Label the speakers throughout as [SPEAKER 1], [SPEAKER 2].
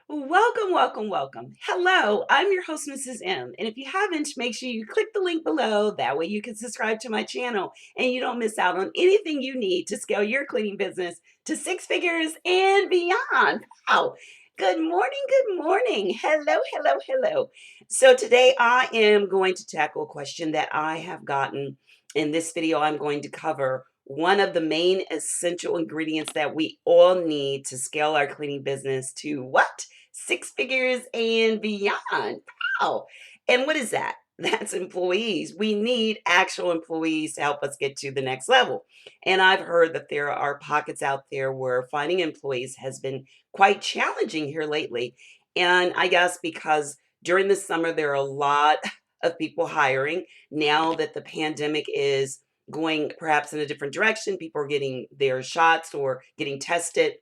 [SPEAKER 1] Welcome, welcome, welcome. Hello, I'm your host, Mrs. M. And if you haven't, make sure you click the link below. That way you can subscribe to my channel and you don't miss out on anything you need to scale your cleaning business to six figures and beyond. Wow. Good morning, good morning. Hello, hello, hello. So today I am going to tackle a question that I have gotten. In this video, I'm going to cover one of the main essential ingredients that we all need to scale our cleaning business to what? Six figures and beyond. Wow. And what is that? That's employees. We need actual employees to help us get to the next level. And I've heard that there are pockets out there where finding employees has been quite challenging here lately. And I guess because during the summer, there are a lot of people hiring. Now that the pandemic is going perhaps in a different direction, people are getting their shots or getting tested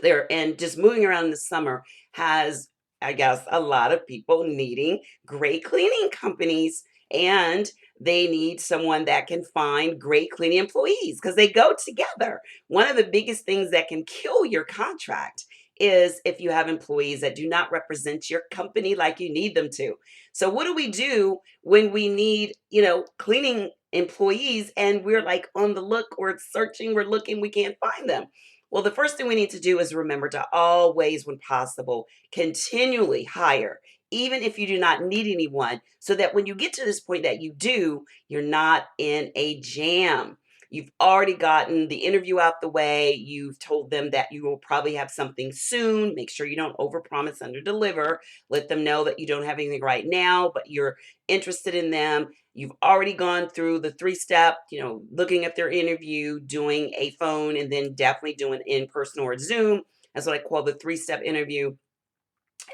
[SPEAKER 1] there, and just moving around in the summer has, I guess, a lot of people needing great cleaning companies, and they need someone that can find great cleaning employees because they go together. One of the biggest things that can kill your contract is if you have employees that do not represent your company like you need them to. So what do we do when we need, cleaning employees and we're like on the look, or searching, we're looking, we can't find them? Well, the first thing we need to do is remember to always, when possible, continually hire, even if you do not need anyone, so that when you get to this point that you do, you're not in a jam. You've already gotten the interview out the way. You've told them that you will probably have something soon. Make sure you don't overpromise, underdeliver. Let them know that you don't have anything right now, but you're interested in them. You've already gone through the three-step, looking at their interview, doing a phone, and then definitely doing in person or Zoom. That's what I call the three-step interview.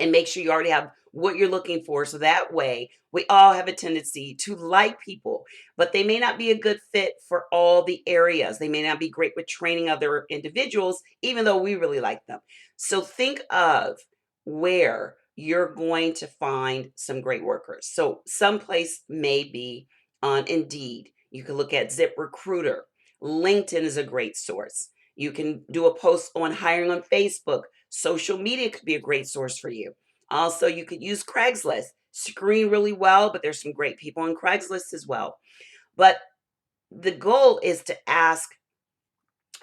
[SPEAKER 1] And make sure you already have what you're looking for. So that way, we all have a tendency to like people, but they may not be a good fit for all the areas. They may not be great with training other individuals, even though we really like them. So think of where you're going to find some great workers. So someplace may be on Indeed. You can look at ZipRecruiter. LinkedIn is a great source. You can do a post on hiring on Facebook. Social media could be a great source for you. Also, you could use Craigslist. Screen really well, but there's some great people on Craigslist as well. But the goal is to ask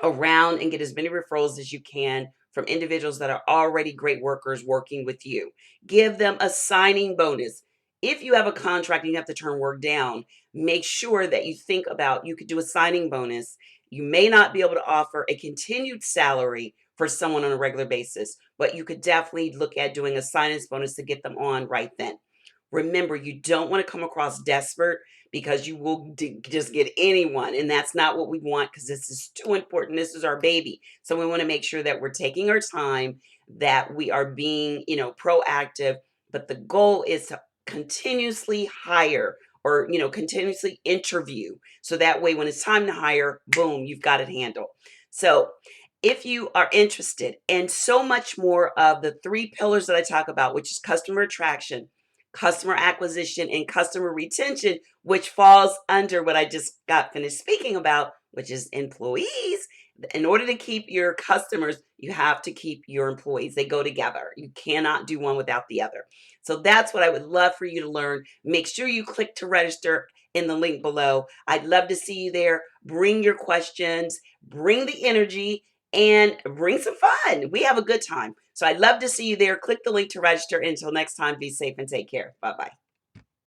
[SPEAKER 1] around and get as many referrals as you can from individuals that are already great workers working with you. Give them a signing bonus. If you have a contract and you have to turn work down, make sure that you think about, you could do a signing bonus. You may not be able to offer a continued salary for someone on a regular basis, but you could definitely look at doing a signing bonus to get them on right then. Remember, you don't want to come across desperate, because you will just get anyone. And that's not what we want, because this is too important. This is our baby. So we want to make sure that we're taking our time, that we are being, proactive. But the goal is to continuously hire, or, continuously interview. So that way, when it's time to hire, boom, you've got it handled. So if you are interested in so much more of the three pillars that I talk about, which is customer attraction, customer acquisition, and customer retention, which falls under what I just got finished speaking about, which is employees. In order to keep your customers, you have to keep your employees. They go together. You cannot do one without the other. So that's what I would love for you to learn. Make sure you click to register in the link below. I'd love to see you there. Bring your questions, bring the energy, and bring some fun. We have a good time. So I'd love to see you there. Click the link to register. Until next time, be safe and take care. Bye-bye.